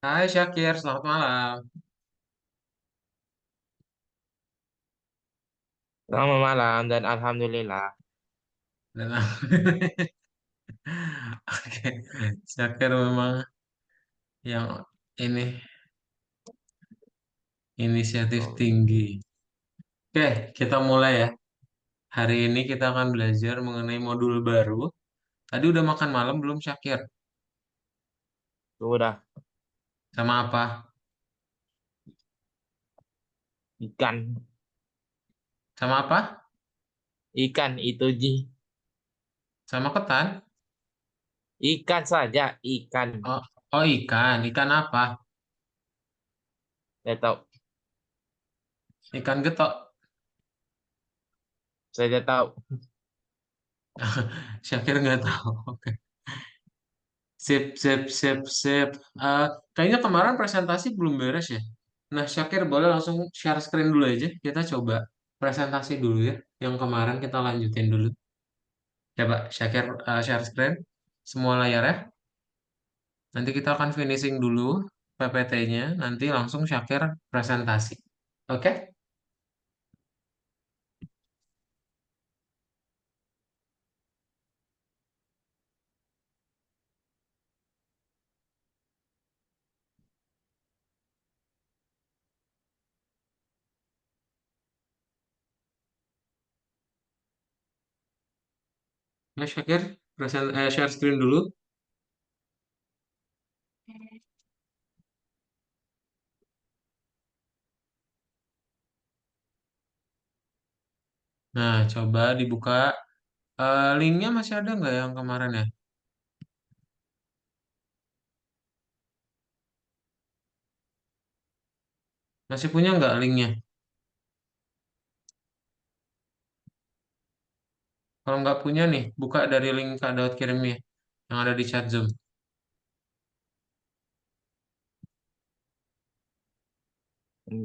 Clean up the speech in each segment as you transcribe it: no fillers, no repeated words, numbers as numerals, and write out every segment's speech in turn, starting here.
Hai Syakir, selamat malam. Selamat malam dan alhamdulillah. Dan- Oke, Syakir memang yang ini inisiatif Oh, tinggi. Oke, kita mulai ya. Hari ini kita akan belajar mengenai modul baru. Tadi udah makan malam belum Syakir? sudah Sama apa? ikan, Sama apa? ikan itu Ji. Sama ketan? Ikan saja, ikan. Oh, oh ikan. Ikan apa? Saya tahu, Ikan getok. saya tahu. Syakir nggak tahu. Oke. Sip, sip, sip, sip. Kayaknya kemarin presentasi belum beres ya. Nah, Syakir boleh langsung share screen dulu aja. Kita coba presentasi dulu ya. Yang kemarin kita lanjutin dulu. Coba Syakir share screen semua layar ya. Nanti kita akan finishing dulu PPT-nya. Nanti langsung Syakir presentasi. Oke? Nah, Syakir share screen dulu. Nah, coba dibuka. Linknya masih ada nggak yang kemarin ya? Masih punya nggak linknya? Kalau nggak punya nih, buka dari link Kak Daud kirimnya yang ada di chat Zoom.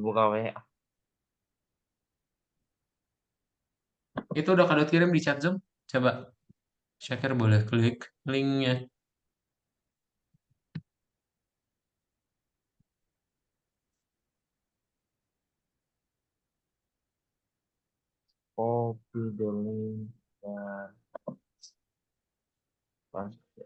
Buka WA. Itu udah Kak Daud kirim di chat Zoom. Coba, Syakir boleh klik linknya. Copy the link dan paste.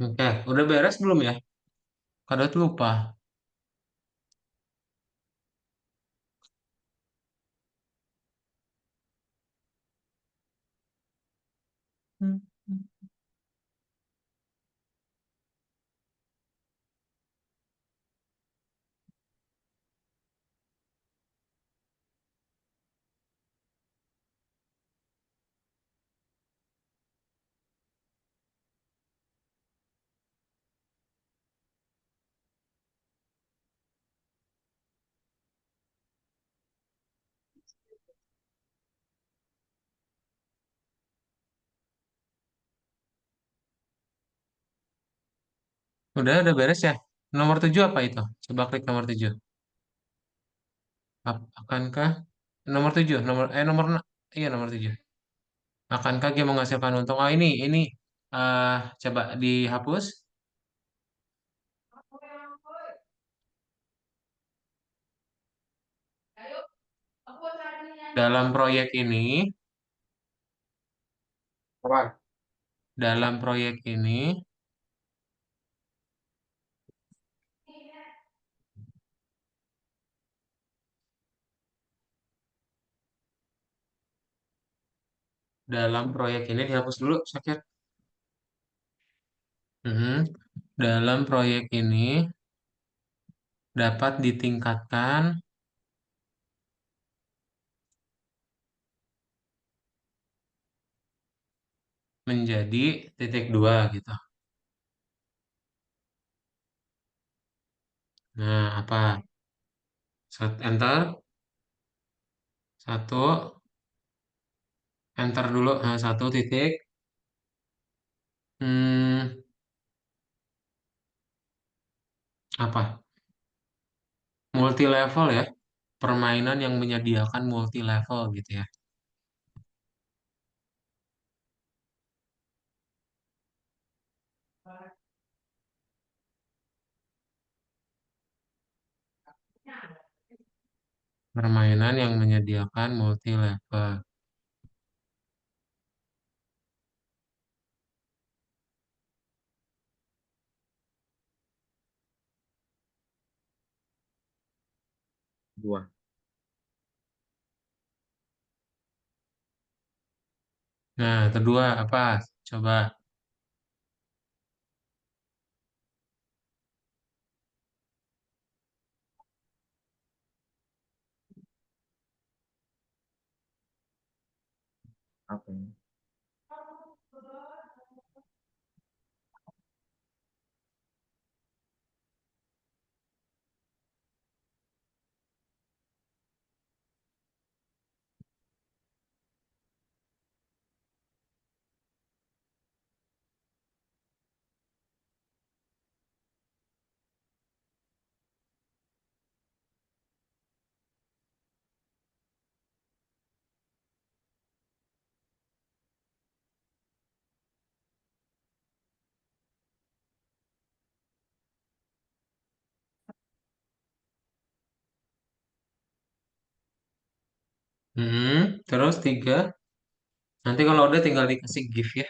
Oke, udah beres belum ya? Kak Daud lupa. Hmm. Udah beres ya? Nomor 7 apa itu? Coba klik nomor 7. Akankah nomor 7? Iya nomor 7. Akankah dia menghasilkan untung? Oh ini eh coba dihapus. Dalam proyek ini, Apa? dalam proyek ini, dalam proyek ini dihapus dulu, Syakir. Mhm. Dalam proyek ini dapat ditingkatkan menjadi titik dua gitu. Nah, apa? Set enter. Satu, enter dulu. Nah, satu titik. Hmm, apa? Multi level ya. Permainan yang menyediakan multi level gitu ya. Permainan yang menyediakan multi level. Dua. Nah, kedua apa? Coba. Apa ini? Terus tiga. Nanti kalau udah tinggal dikasih gift ya.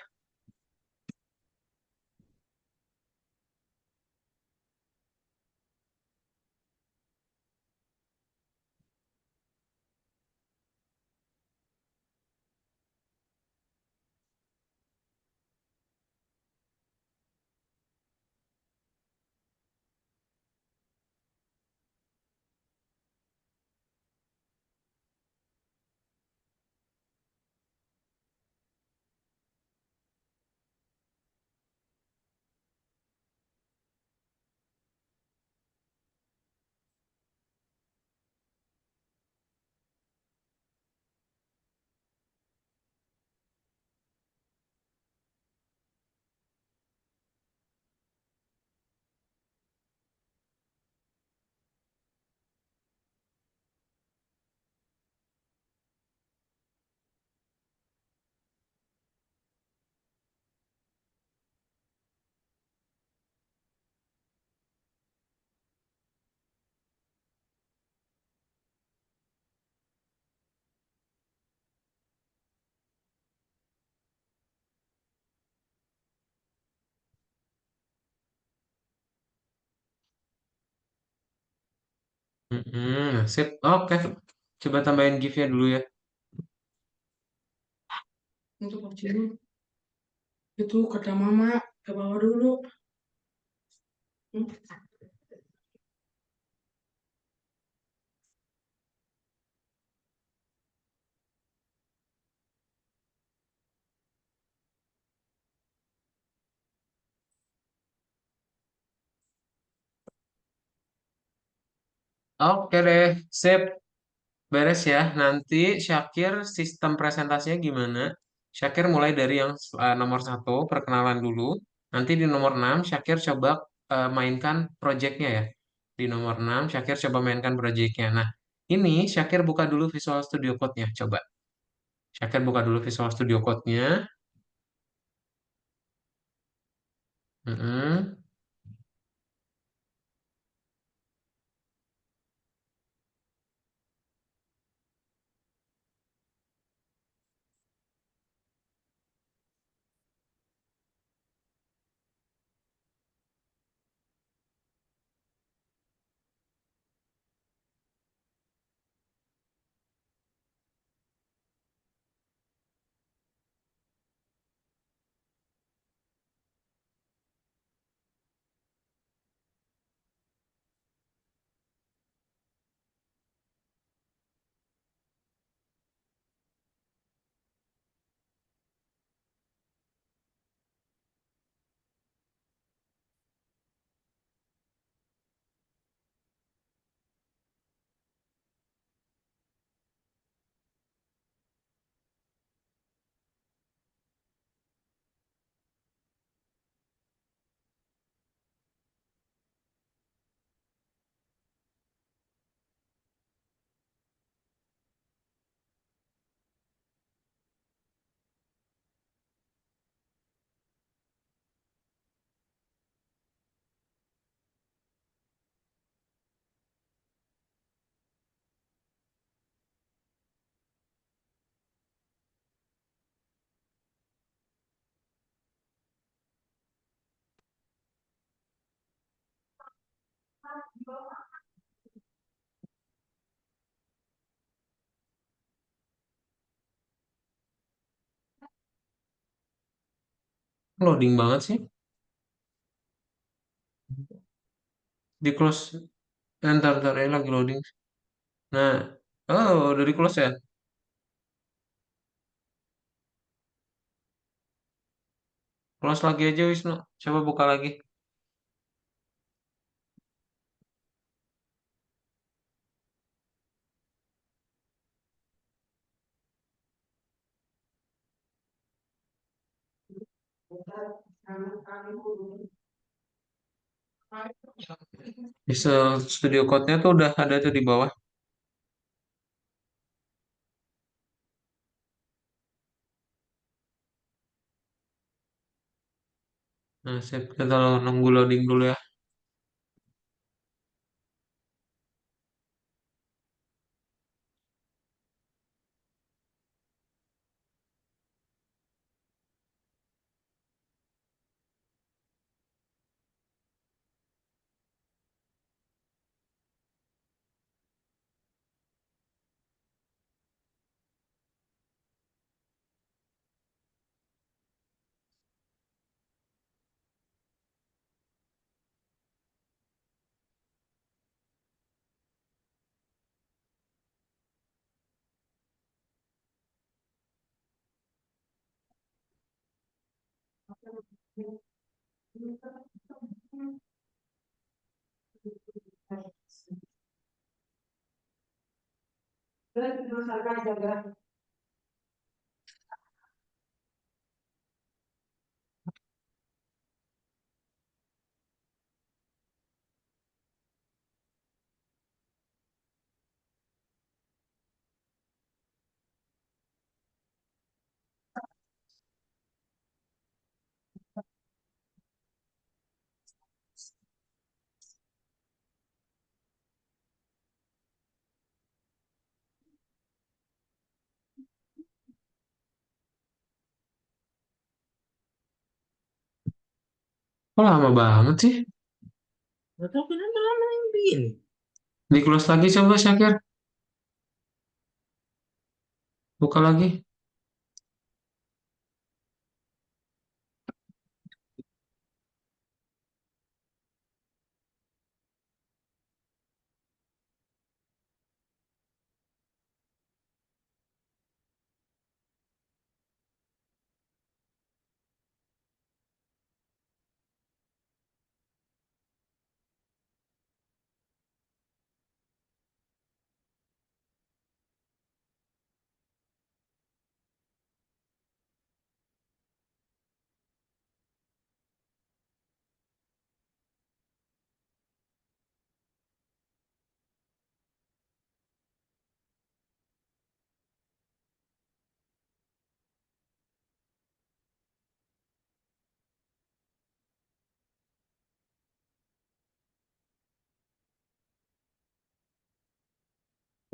Sip. Oke. Coba tambahin gift-nya dulu ya. Untuk kecil itu kata mama ke bawah dulu. Hmm. Oke deh. Sip. Beres ya. Nanti Syakir sistem presentasinya gimana? Syakir mulai dari yang nomor satu, perkenalan dulu. Nanti di nomor 6 Syakir coba mainkan projectnya ya. Di nomor 6 Syakir coba mainkan projectnya. Nah, ini Syakir buka dulu Visual Studio Code-nya. Coba. Syakir buka dulu Visual Studio Code-nya. Mm-mm. Loading banget sih. Di close. Ntar, ini lagi loading. Nah, oh, udah di close ya? Close lagi aja, Wisnu. Coba buka lagi. Visual Studio Code-nya tuh udah ada tuh di bawah. Nah, sip. Kita nunggu loading dulu ya. Kok lama banget sih? Gak tahu kenapa lama yang begini. Di close lagi coba, Syakir. Buka lagi.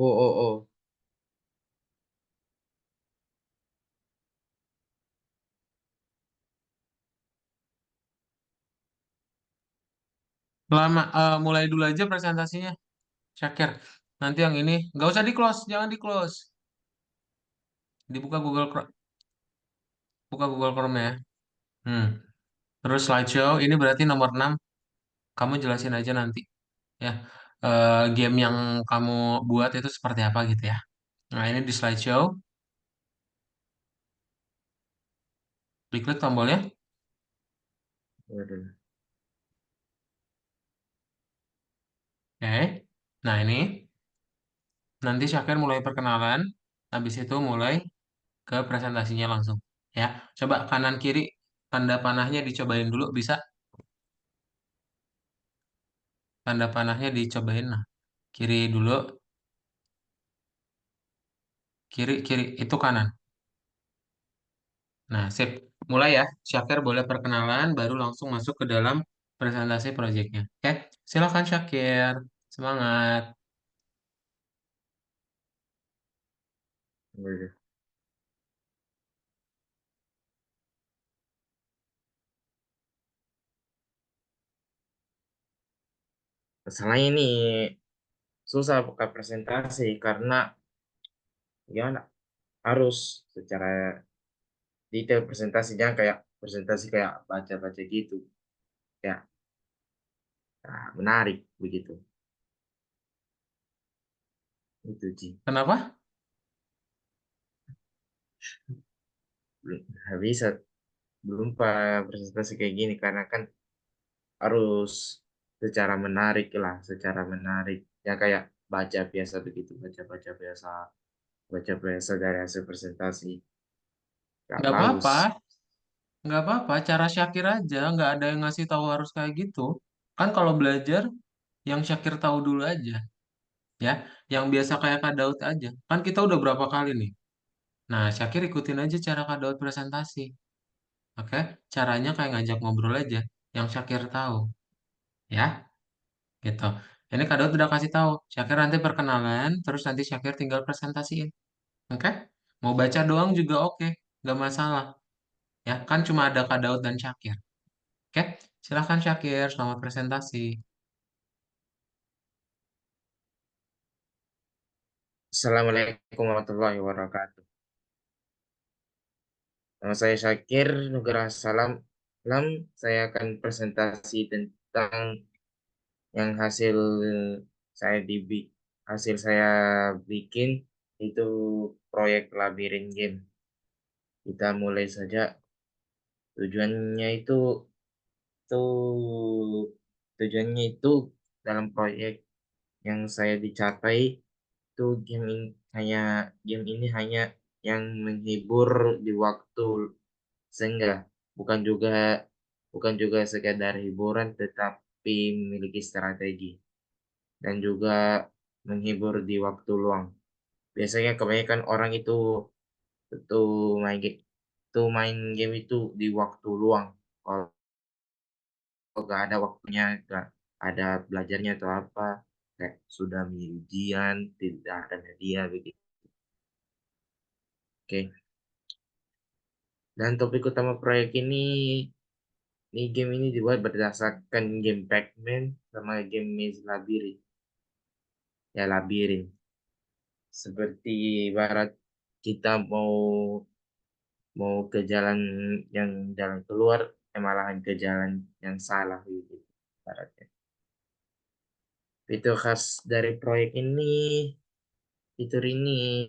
Oh, oh, oh. Lama, mulai dulu aja presentasinya, Syakir. Nanti yang ini, nggak usah di close, jangan di close. Dibuka Google Chrome, buka Google Chrome ya. Hmm. Terus slideshow, ini berarti nomor 6. Kamu jelasin aja nanti ya. Game yang kamu buat itu seperti apa gitu ya. Nah, ini di slideshow, diklik tombolnya. Waduh. Oke. Nah, ini nanti Syakir mulai perkenalan, habis itu mulai ke presentasinya langsung. Ya, coba kanan kiri tanda panahnya dicobain dulu bisa. Tanda panahnya dicobain. Nah, kiri dulu, kiri kiri itu kanan. Nah, sip. Mulai ya. Syakir boleh perkenalan, baru langsung masuk ke dalam presentasi proyeknya. Oke, silakan Syakir. Semangat. Waduh. Masalahnya ini susah buka presentasi karena ya harus secara detail presentasinya kayak presentasi kayak baca-baca gitu, kayak menarik begitu. Itu Ji. Kenapa? Belum nggak bisa, belum Pak presentasi kayak gini karena kan harus secara menarik lah, secara menarik. Ya kayak baca biasa begitu, baca-baca biasa, baca biasa dari hasil presentasi. Gak Nggak apa-apa, bagus. nggak apa-apa. Cara Syakir aja, nggak ada yang ngasih tahu harus kayak gitu. Kan kalau belajar, yang Syakir tahu dulu aja, ya. Yang biasa kayak Kak Daud aja. Kan kita udah berapa kali nih. Nah, Syakir ikutin aja cara Kak Daud presentasi. Oke, caranya kayak ngajak ngobrol aja, yang Syakir tahu, ya, gitu. Ini Kak Daud udah kasih tahu, Syakir nanti perkenalan, terus nanti Syakir tinggal presentasiin, oke? Mau baca doang juga oke, nggak masalah, ya. Kan cuma ada Kak Daud dan Syakir, oke? Silahkan Syakir, selamat presentasi. Assalamualaikum warahmatullahi wabarakatuh. Nama saya Syakir Nugraha Salam. Saya akan presentasi tentang yang saya hasil saya bikin itu proyek labirin game. Kita mulai saja. Tujuannya itu tujuannya itu dalam proyek yang saya dicapai itu game ini hanya yang menghibur di waktu senggang, bukan juga bukan juga sekedar hiburan tetapi memiliki strategi dan juga menghibur di waktu luang. Biasanya kebanyakan orang itu main game itu di waktu luang. Kalau nggak ada waktunya, nggak ada belajarnya atau apa, kayak sudah ujian, tidak ada media begitu. Oke. Dan topik utama proyek ini game ini dibuat berdasarkan game Pac-Man sama game Maze Labyrinth. Ya labirin. Seperti ibarat kita mau mau ke jalan yang jalan keluar, malahan ke jalan yang salah gitu. Ibaratnya. Fitur khas dari proyek fitur ini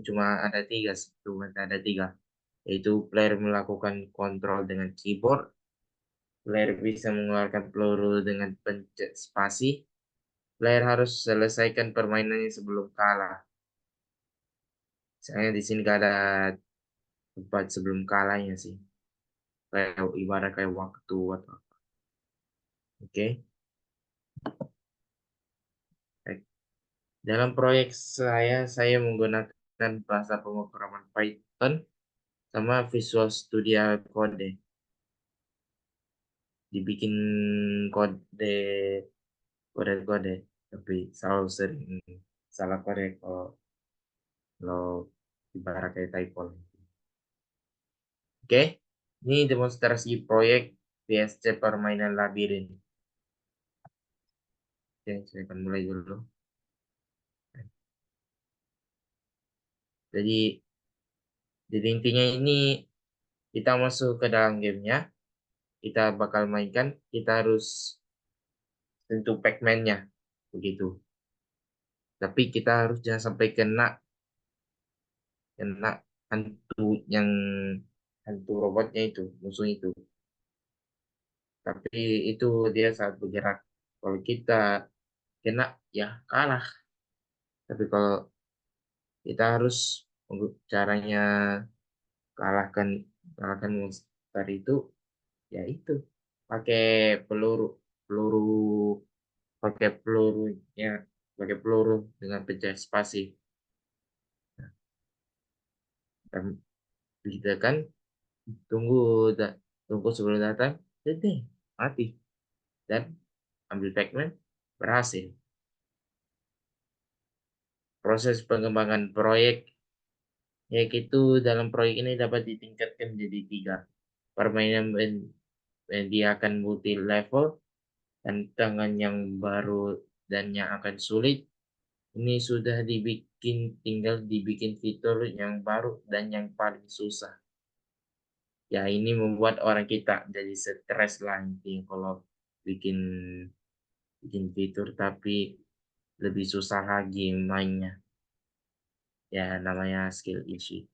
cuma ada tiga, yaitu player melakukan kontrol dengan keyboard, player bisa mengeluarkan peluru dengan pencet spasi, player harus selesaikan permainannya sebelum kalah. Saya di sini gak ada tempat sebelum kalahnya sih. Kayak ibarat kayak waktu atau oke. Baik. Dalam proyek saya menggunakan bahasa pemrograman Python sama Visual Studio Code. Dibikin kode kode-kode, tapi selalu sering salah kode kalau ibarat kayak typo. Oke, ini demonstrasi proyek VSC permainan labirin. Oke, saya akan mulai dulu. Jadi, intinya ini kita masuk ke dalam gamenya, kita bakal mainkan, kita harus tentu Pac-Man-nya, begitu. Tapi kita harus jangan sampai kena kena hantu yang hantu robotnya itu, musuh itu. Tapi itu dia saat bergerak. Kalau kita kena, ya kalah. Tapi kalau kita harus caranya kalahkan kalahkan monster itu, ya itu pakai peluru peluru pakai pelurunya pakai peluru dengan pencet spasi. Dan kita kan tunggu tunggu sebelum datang, jadi mati dan ambil Pac-Man berhasil. Proses pengembangan proyek yaitu dalam proyek ini dapat ditingkatkan menjadi tiga. Permainan dia akan multi level, tantangan yang baru dan yang akan sulit. Ini sudah tinggal dibikin fitur yang baru dan yang paling susah. Ya ini membuat orang kita jadi stres lah intinya kalau bikin bikin fitur tapi lebih susah lagi mainnya. Ya namanya skill issue.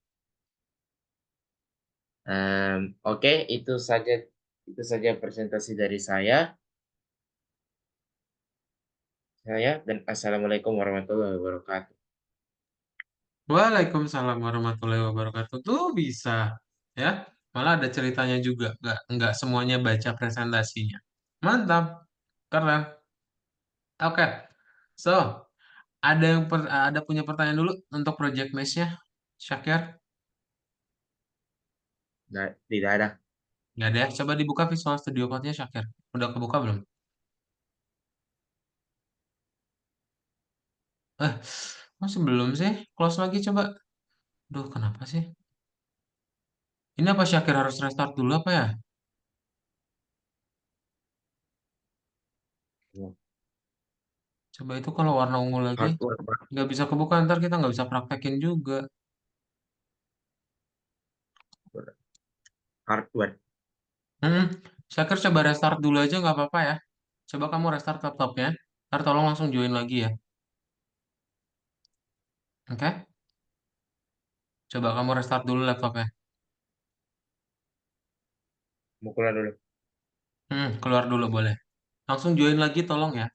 Oke, itu saja presentasi dari saya dan assalamualaikum warahmatullahi wabarakatuh. Waalaikumsalam warahmatullahi wabarakatuh. Tuh bisa ya. Malah ada ceritanya juga. Nggak semuanya baca presentasinya. Mantap. Keren. Oke. So, ada punya pertanyaan dulu untuk project mesh-nya, Syakir? Nggak, tidak ada. Nggak ada ya? Coba dibuka Visual Studio Code-nya, Syakir. Udah kebuka belum? Eh, masih belum sih? Close lagi coba. Duh, kenapa sih? Ini apa Syakir harus restart dulu apa ya? Coba itu kalau warna ungu lagi, Hardware, nggak bisa kebuka, ntar kita nggak bisa praktekin juga. hardware. Hmm, Syakir coba restart dulu aja nggak apa-apa ya. Coba kamu restart laptopnya, ntar tolong langsung join lagi ya. Oke? Coba kamu restart dulu laptopnya. Mau keluar dulu. Keluar dulu boleh. Langsung join lagi tolong ya.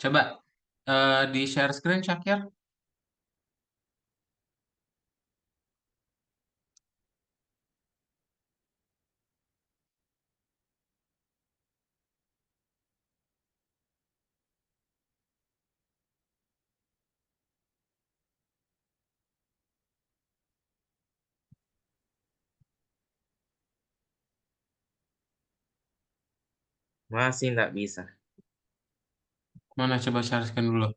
Coba di share screen Syakir. Masih nggak bisa. Mana coba share screen dulu.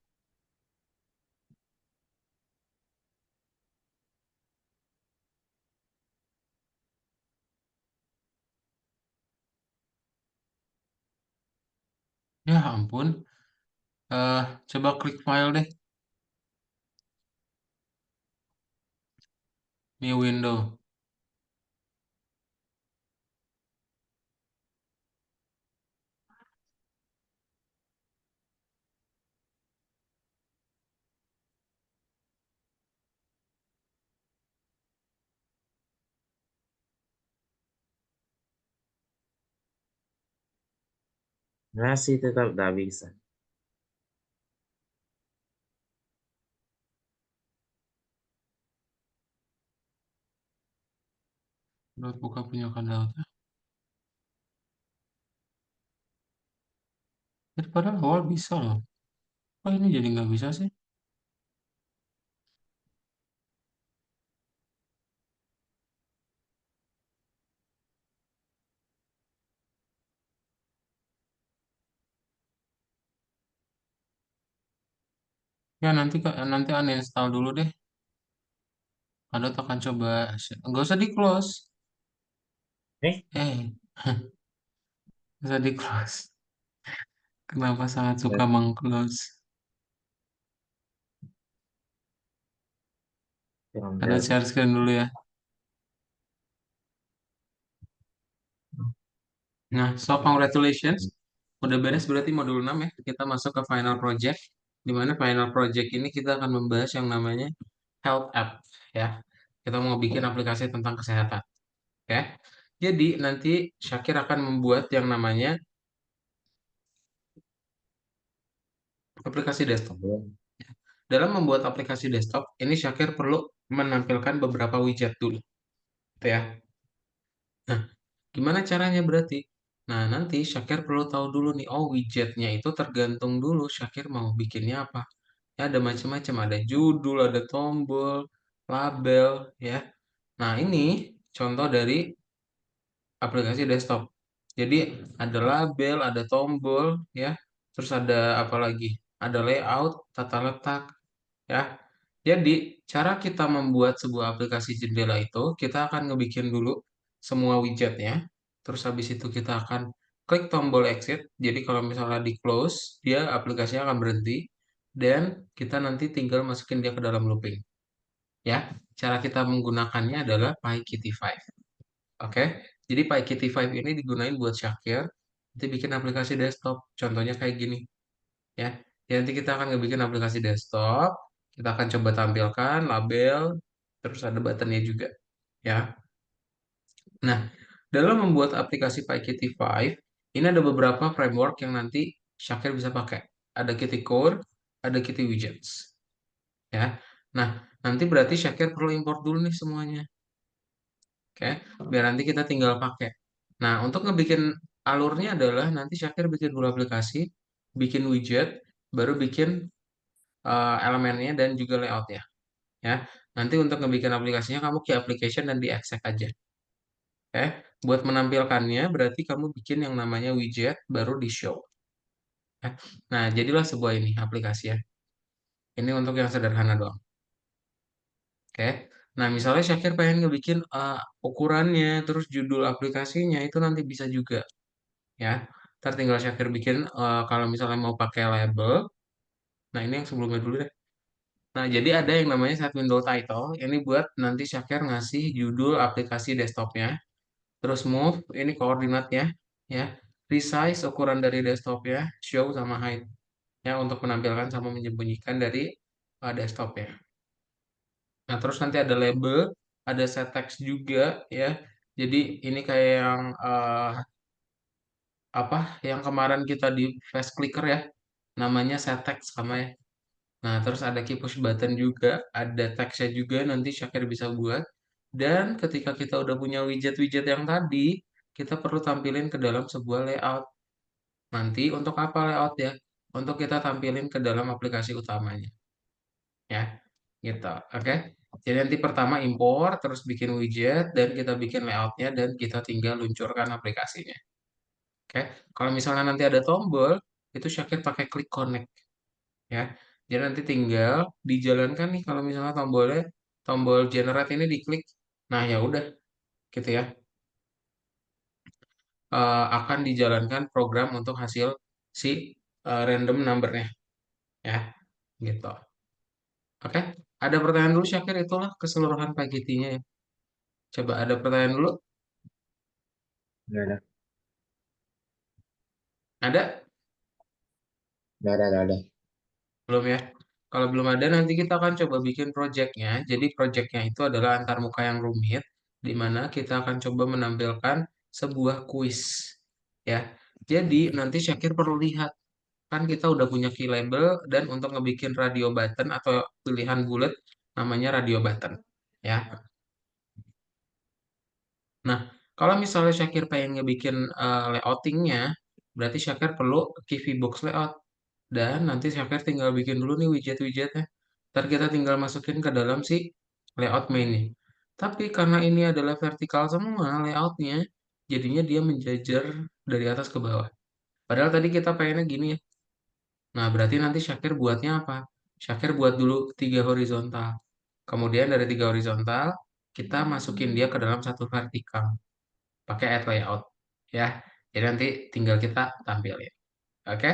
Ya ampun. Eh, Coba klik file deh. New window. Masih tetap nggak bisa. Udah buka punya data. Padahal awal bisa loh. Oh ini jadi nggak bisa sih? Ya nanti uninstall dulu deh. Ada akan coba. Nggak usah di close. Eh, Eh, nggak usah di close. Kenapa sangat suka ya, meng-close? kurang Ada beres. share screen dulu ya. Nah, so congratulations. Udah beres berarti modul 6 ya. Kita masuk ke final project. Di mana final project ini kita akan membahas yang namanya health app ya. Kita mau bikin aplikasi tentang kesehatan. Oke. Jadi nanti Syakir akan membuat yang namanya aplikasi desktop. Dalam membuat aplikasi desktop, ini Syakir perlu menampilkan beberapa widget dulu. Gitu ya. Nah, gimana caranya berarti? Nah, nanti Syakir perlu tahu dulu nih, oh widgetnya itu tergantung dulu Syakir mau bikinnya apa. Ya, ada macam-macam, ada judul, ada tombol, label, ya. Nah, ini contoh dari aplikasi desktop. Jadi, ada label, ada tombol, ya. Terus ada apa lagi? Ada layout, tata letak, ya. Jadi, cara kita membuat sebuah aplikasi jendela itu, kita akan ngebikin dulu semua widgetnya. Terus habis itu kita akan klik tombol exit. Jadi kalau misalnya di close, dia aplikasinya akan berhenti. Dan kita nanti tinggal masukin dia ke dalam looping. Ya, cara kita menggunakannya adalah PyKitty 5. Oke, jadi PyKitty 5 ini digunain buat Syakir. Nanti bikin aplikasi desktop. Contohnya kayak gini ya. Jadi nanti kita akan ngebikin aplikasi desktop, kita akan coba tampilkan label, terus ada buttonnya juga ya. Nah, dalam membuat aplikasi PyKitty 5, ini ada beberapa framework yang nanti Syakir bisa pakai. Ada Kitty Core, ada Kitty Widgets ya. Nah, nanti berarti Syakir perlu import dulu nih semuanya. Oke, biar nanti kita tinggal pakai. Nah, untuk ngebikin alurnya adalah nanti Syakir bikin dulu aplikasi, bikin widget, baru bikin elemennya dan juga layoutnya ya. Nanti untuk ngebikin aplikasinya kamu ke application dan di exec aja. Oke. Buat menampilkannya berarti kamu bikin yang namanya widget baru di show. Ya. Nah, jadilah sebuah ini aplikasi ya. Ini untuk yang sederhana doang. Oke. Nah, misalnya Syakir pengen ngebikin ukurannya, terus judul aplikasinya itu nanti bisa juga ya. Ntar tinggal Syakir bikin kalau misalnya mau pakai label. Nah, ini yang sebelumnya dulu deh. Nah, jadi ada yang namanya set window title. Ini buat nanti Syakir ngasih judul aplikasi desktopnya. Terus move, ini koordinatnya. Ya. Resize, ukuran dari desktopnya. Show sama hide. Ya, untuk menampilkan sama menyembunyikan dari desktopnya. Nah, terus nanti ada label, ada set text juga. Ya. Jadi ini kayak yang apa? Yang kemarin kita di fast clicker ya. namanya set text sama ya. Nah, terus ada key push button juga, ada text-nya juga nanti Syakir bisa buat. Dan ketika kita udah punya widget-widget yang tadi, kita perlu tampilin ke dalam sebuah layout. Nanti untuk apa layout ya? Untuk kita tampilin ke dalam aplikasi utamanya. Ya, gitu. Oke. Jadi nanti pertama import, terus bikin widget, dan kita bikin layoutnya, dan kita tinggal luncurkan aplikasinya. Oke. Kalau misalnya nanti ada tombol, itu Syakir pakai klik connect. Ya. Jadi nanti tinggal dijalankan nih kalau misalnya tombol generate ini diklik. Nah, ya udah gitu ya. Akan dijalankan program untuk hasil si random numbernya ya. Gitu. Oke. Ada pertanyaan dulu Syakir, itulah keseluruhan PGT-nya ya. Coba ada pertanyaan dulu? Nggak ada, Ada? nggak ada. Belum ya? Kalau belum ada, nanti kita akan coba bikin projectnya. Jadi projectnya itu adalah antarmuka yang rumit, di mana kita akan coba menampilkan sebuah kuis. Ya, jadi nanti Syakir perlu lihat, kan kita udah punya key label, dan untuk ngebikin radio button atau pilihan bulat, namanya radio button. Ya, nah kalau misalnya Syakir pengen ngebikin layoutingnya, berarti Syakir perlu key box layout. Dan nanti Syakir tinggal bikin dulu nih widget-widgetnya. Ntar kita tinggal masukin ke dalam si layout main nih. Tapi karena ini adalah vertikal semua layoutnya, jadinya dia menjajar dari atas ke bawah. Padahal tadi kita pengennya gini ya. Nah, berarti nanti Syakir buatnya apa? Syakir buat dulu tiga horizontal. Kemudian dari tiga horizontal, kita masukin dia ke dalam satu vertikal. Pakai add layout. Ya, jadi nanti tinggal kita tampilin. Oke,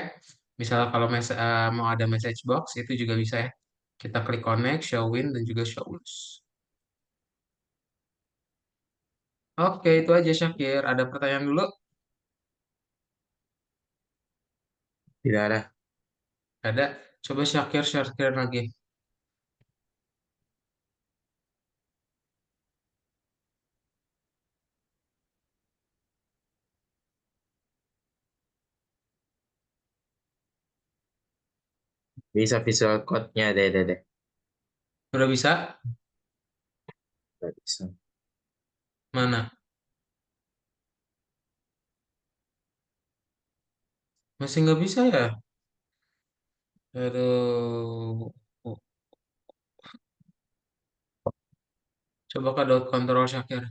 misalnya kalau mau ada message box itu juga bisa ya. Kita klik connect, show win, dan juga show lose. Oke, itu aja Syakir. Ada pertanyaan dulu? Tidak ada. Ada. Coba Syakir share screen lagi. Bisa visual code-nya deh. Udah bisa? Nggak bisa. Mana? Masih nggak bisa ya? Aduh. Coba ke dot control Syakir.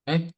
Eh,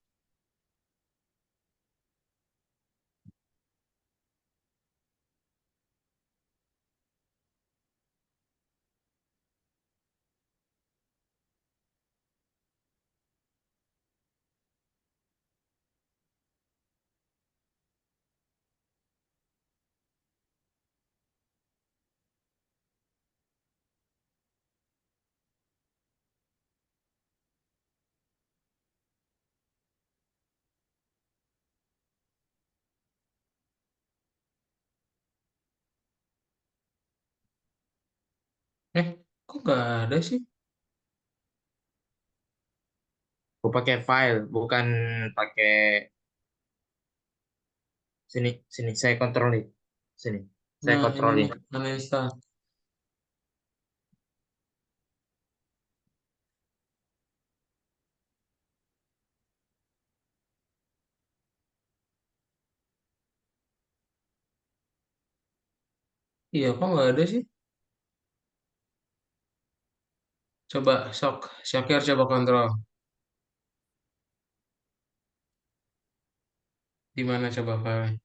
eh, kok nggak ada sih? Aku pakai file, bukan pakai sini. Sini saya kontrolin. Sini saya Nah, ini kontrolin. nih, uninstall. Iya, kok nggak ada sih? Coba Syakir coba kontrol. Di mana coba file?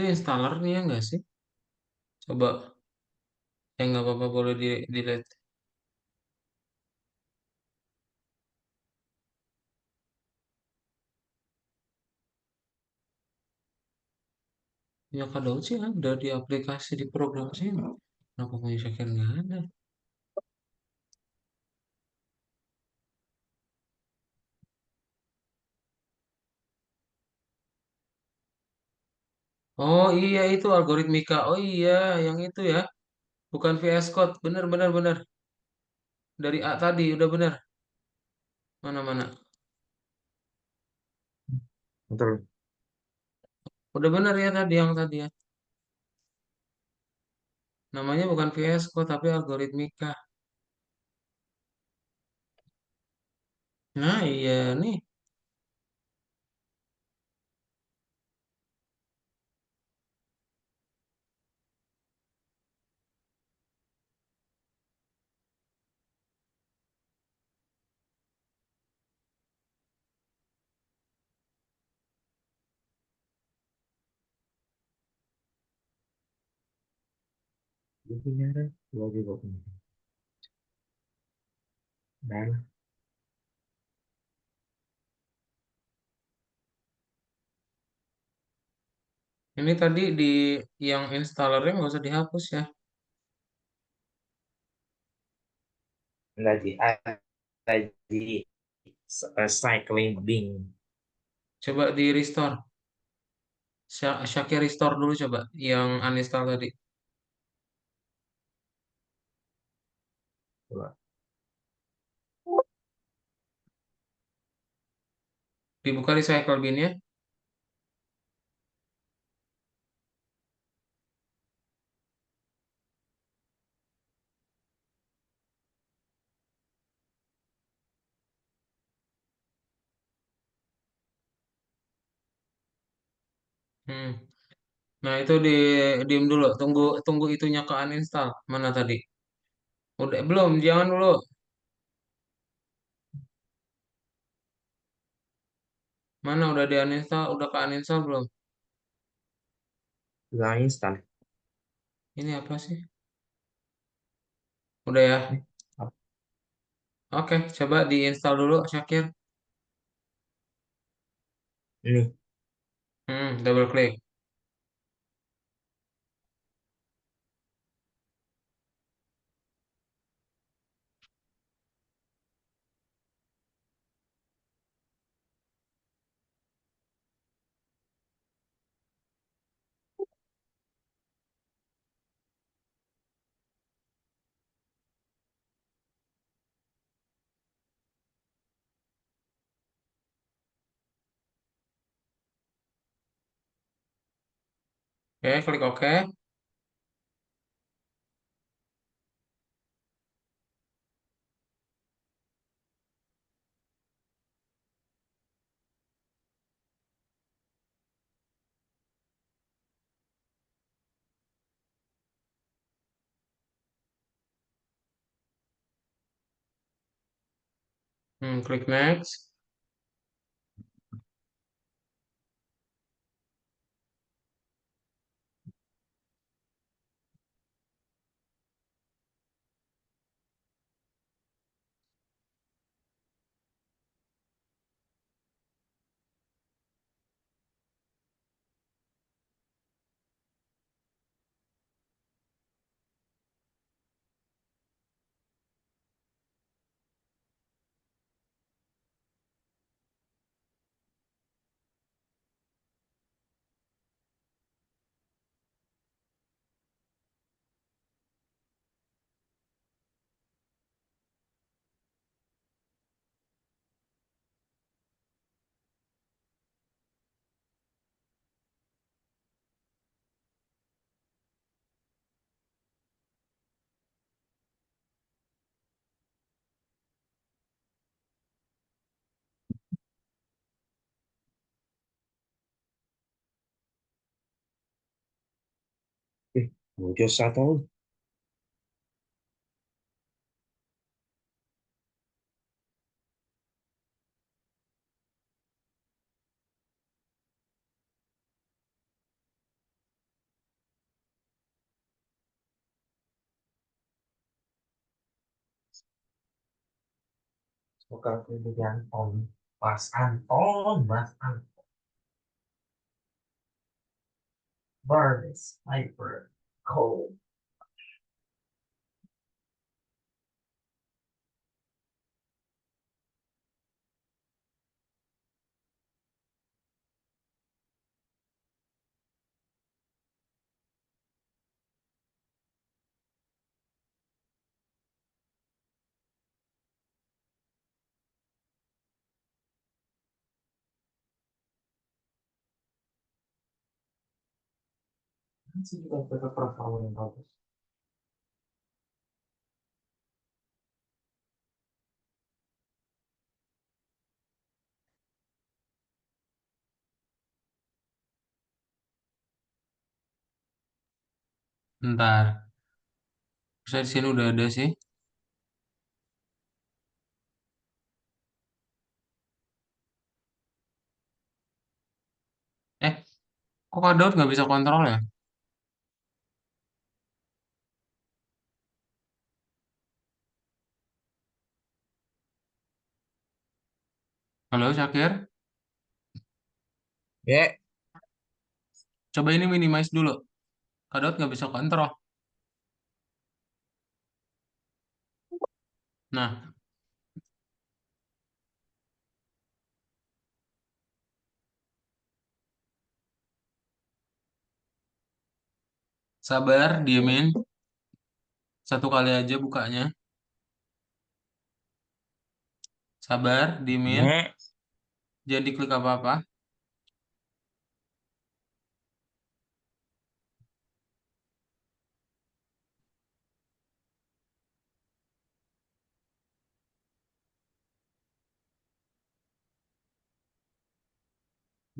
Itu installernya ya nggak sih? Coba, yang nggak apa-apa boleh di delete. Ya Kak Daud sih ada di aplikasi di program sih. Kenapa punya Syakir nggak ada? Oh iya itu algoritmika. Oh iya yang itu ya. Bukan VS Code. Bener bener bener. Dari A tadi udah bener. Mana mana. Betul. Udah bener ya tadi yang tadi ya. Namanya bukan VS Code tapi algoritmika. Nah iya nih. Dia punya ada dua juga punya. Dan Ini tadi di yang installernya nggak usah dihapus ya. lagi ada di cycling Bing. Coba di restore. Syakir restore dulu coba. Yang uninstall tadi. Coba. Dibuka di cycle bin-nya. Hmm. Nah, itu di diem dulu. Tunggu tunggu itunya ke uninstall. Mana tadi? Udah belum? Jangan dulu. Mana udah di uninstall? Udah ke uninstall belum? Sudah install. Ini apa sih? Udah ya. Eh, apa Oke, coba diinstal dulu, Syakir. ini? Double klik. Oke, klik OK. Klik next. Bocor satu. Bukan pilihan Tom. Mas Anton, Mas Anton. Barnes, Hyper, Cold. Masih kita tetap performa yang bagus. Bentar. Saya di sini udah ada sih. Eh, kok Kak Daud nggak bisa kontrol ya? Halo, Syakir? Ya, Coba ini minimize dulu. Kak Daud nggak bisa kontrol. Nah, sabar, diemin. Satu kali aja bukanya. Sabar, diemin. ya, Jadi klik apa-apa.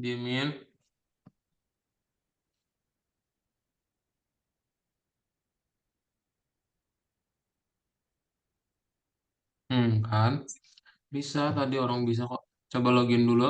Diemin. Kan. Bisa, tadi orang bisa kok. Coba login dulu.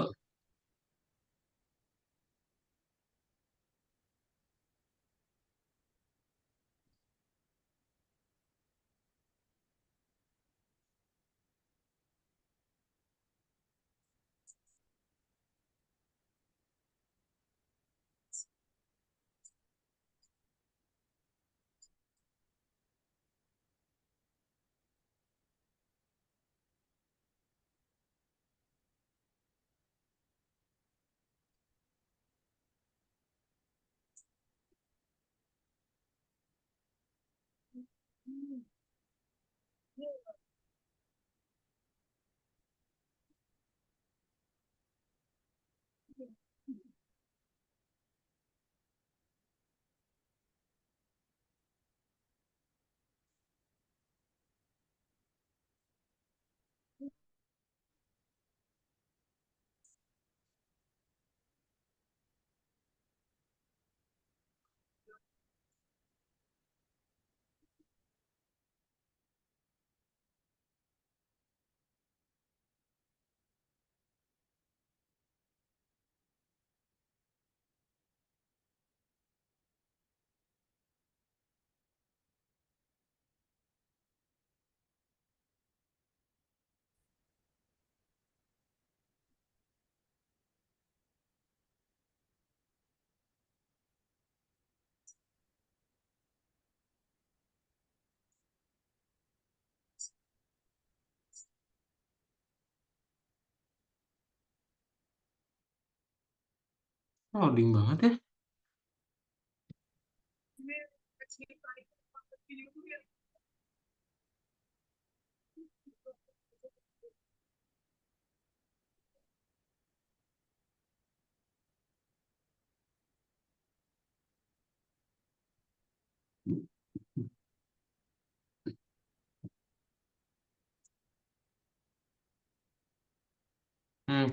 Loading banget ya.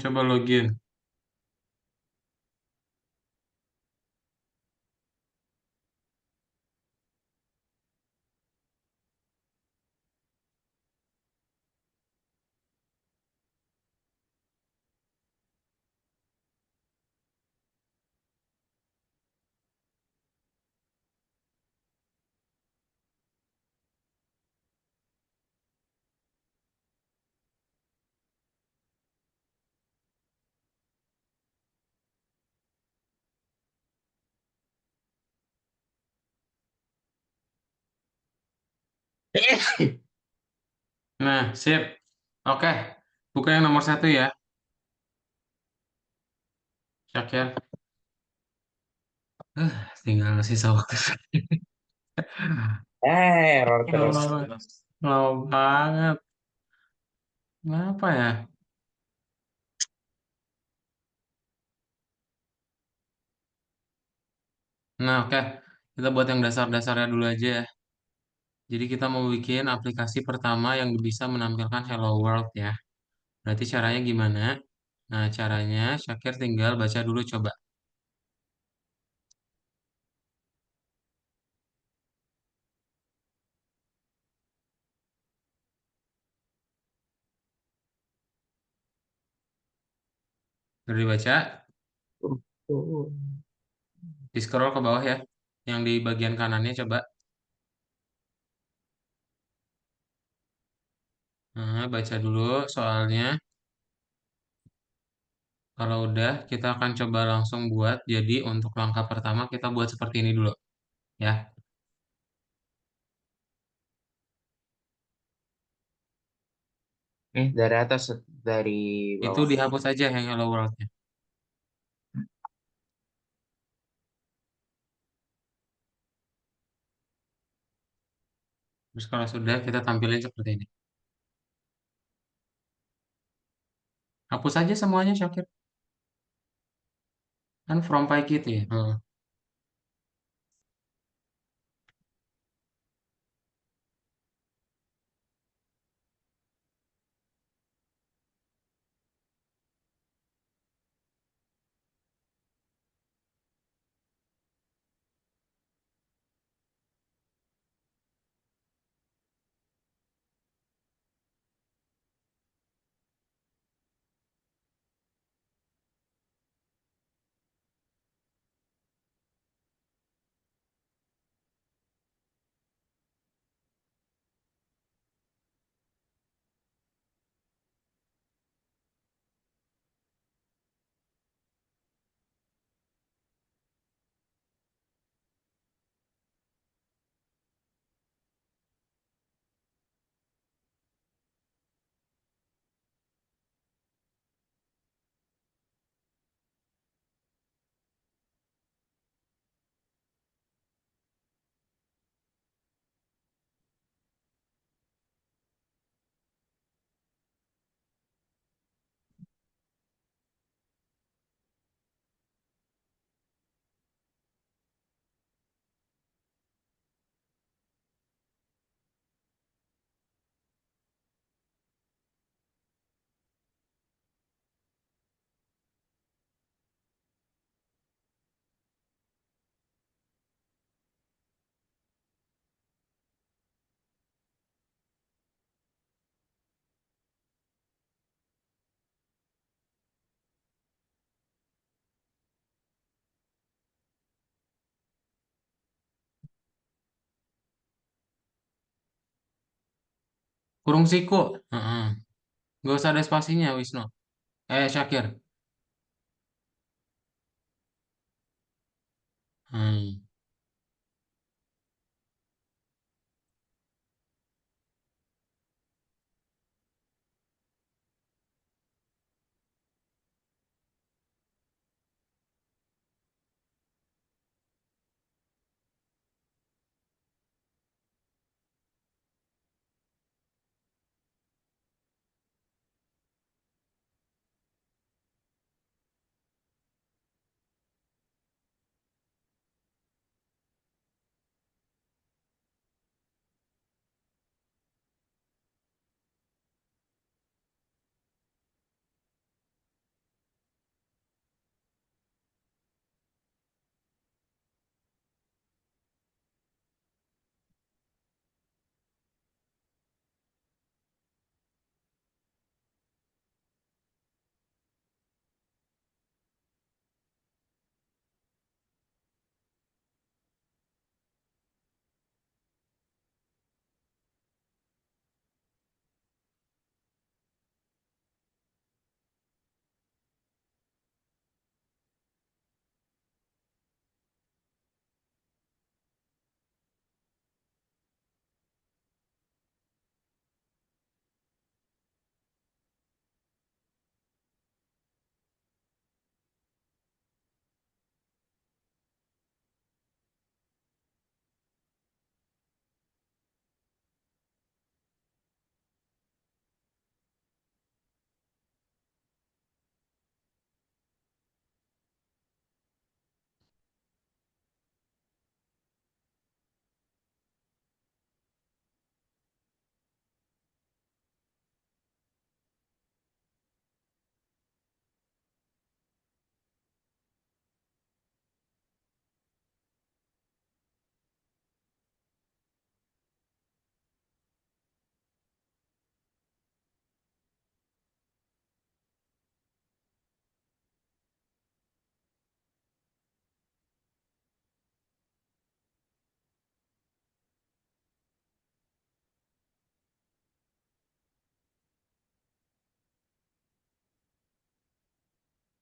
Coba login. Nah, sip. Oke, buka yang nomor satu ya, Syakir. Tinggal sisa waktu. Error terus. Lama, lama banget. Kenapa ya? Nah, oke. Kita buat yang dasar-dasarnya dulu aja ya. Jadi kita mau bikin aplikasi pertama yang bisa menampilkan Hello World ya. Berarti caranya gimana? Nah, caranya Syakir tinggal baca dulu coba. Udah dibaca? Di scroll ke bawah ya. Yang di bagian kanannya coba. Nah, baca dulu soalnya. Kalau udah, kita akan coba langsung buat. Jadi untuk langkah pertama kita buat seperti ini dulu ya. Dari atas, dari Itu bawah. dihapus aja yang Hello World-nya. Terus kalau sudah, kita tampilin seperti ini. Hapus aja semuanya, Syakir. Kan from PyKit ya. Kurung siku. Heeh. Gak usah ada spasinya, Wisnu. Syakir. Hmm.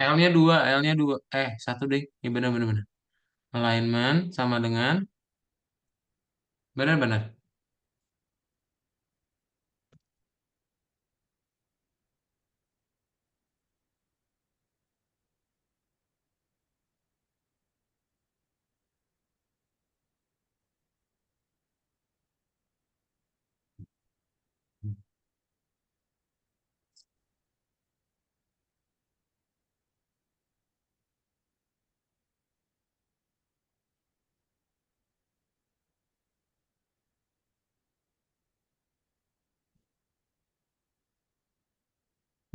L-nya dua, L-nya dua. Satu deh. Ya benar-benar. Benar. Alignment sama dengan benar-benar.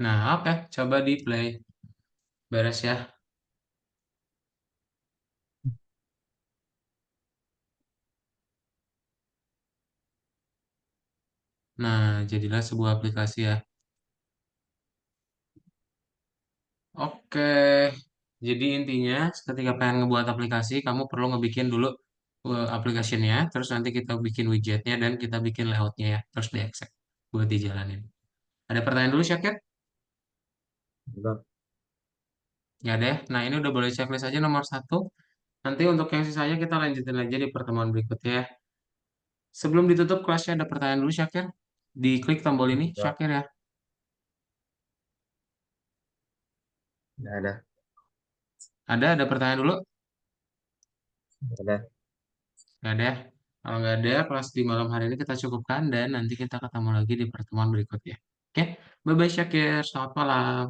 Nah, oke. Coba di play. Beres ya. Nah, jadilah sebuah aplikasi ya. Oke. Jadi intinya ketika pengen ngebuat aplikasi, kamu perlu ngebikin dulu aplikasinya, terus nanti kita bikin widgetnya dan kita bikin layoutnya ya, terus di-accept buat dijalanin. Ada pertanyaan dulu, Syakir? Udah. Ya deh. Nah, ini udah boleh checklist aja nomor satu. Nanti untuk yang sisanya kita lanjutin aja di pertemuan berikutnya ya. Sebelum ditutup kelasnya ada pertanyaan dulu, Syakir. Diklik tombol ini, Udah. Syakir ya. Udah ada. Ada pertanyaan dulu? Udah. Nggak ada ya? Kalau nggak ada, kelas di malam hari ini kita cukupkan dan nanti kita ketemu lagi di pertemuan berikutnya. Oke, bye-bye Syakir. Selamat malam.